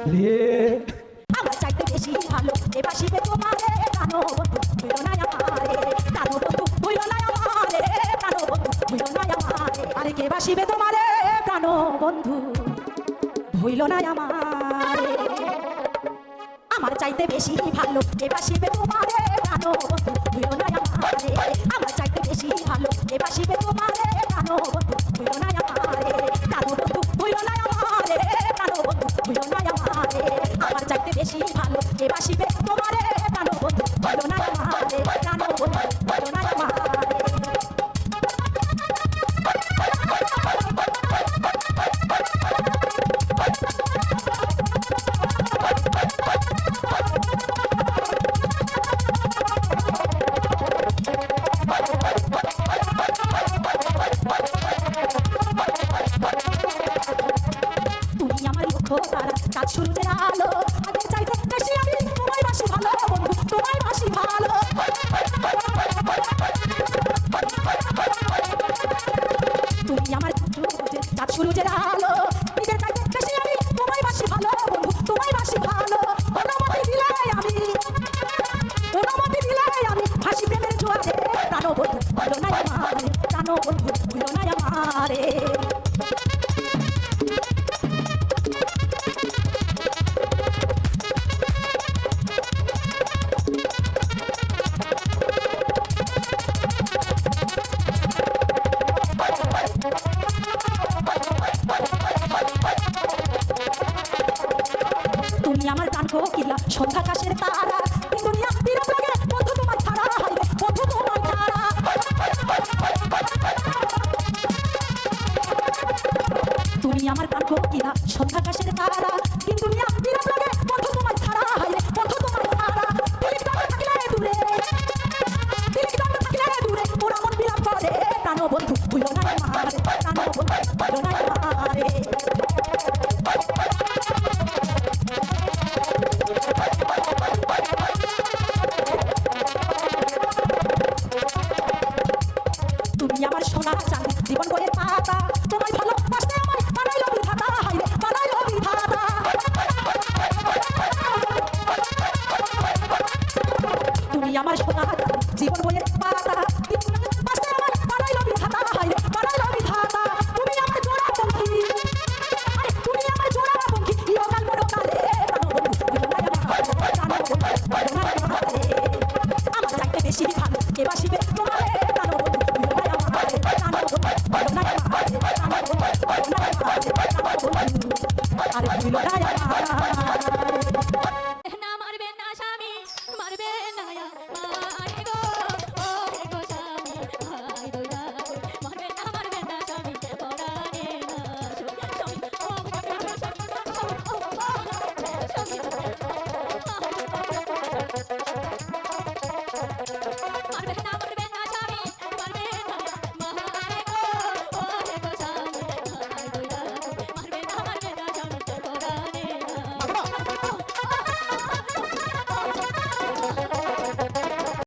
রে আমার চাইতে বেশি ভালো এ বাসিবে তোমারে প্রাণ বন্ধু হইল না আমারে প্রাণ বন্ধু হইল না আমারে প্রাণ বন্ধু হইল না আমারে আরে কে বাসিবে তোমারে প্রাণ বন্ধু হইল না আমারে আমার চাইতে বেশি ভালো এ বাসিবে তোমারে প্রাণ বন্ধু হইল না আমারে আমার চাইতে বেশি ভালো এ বাসিবে তোমারে প্রাণ বন্ধু হইল না আমারে প্রাণ বন্ধু হইল না আমারে প্রাণ বন্ধু হইল না আমারে আমার চাইতে বেশি ভালো এ বাসিবে তোমারে প্রাণ বন্ধু হইল না আমারে প্রাণ বন্ধু হইল না আমারে তুমি আমার লক্ষ্য তারা কাজ সূর্যের আলো আগের চাইতে বেশি আমি তোমায় বাসি ভালো বন্ধু তোমায় বাসি ভালো তুমি আমার কাজ সূর্যের আলো নিজের চাইতে বেশি আমি তোমায় বাসি ভালো বন্ধু তোমায় বাসি ভালো অনুমতি দিলে আমি হাসি প্রেমের জোয়ারে প্রাণ বন্ধু হইল না আমারে প্রাণ বন্ধু হইল না আমারে তুমি আমার প্রাণ কোকিলা সন্ধ্যা আকাশের তারা দুনিয়া বিরাট লাগে বন্ধু তোমার ছাড়া হাইরে বন্ধু তোমার ছাড়া তুমি আমার প্রাণ কোকিলা সন্ধ্যা আকাশের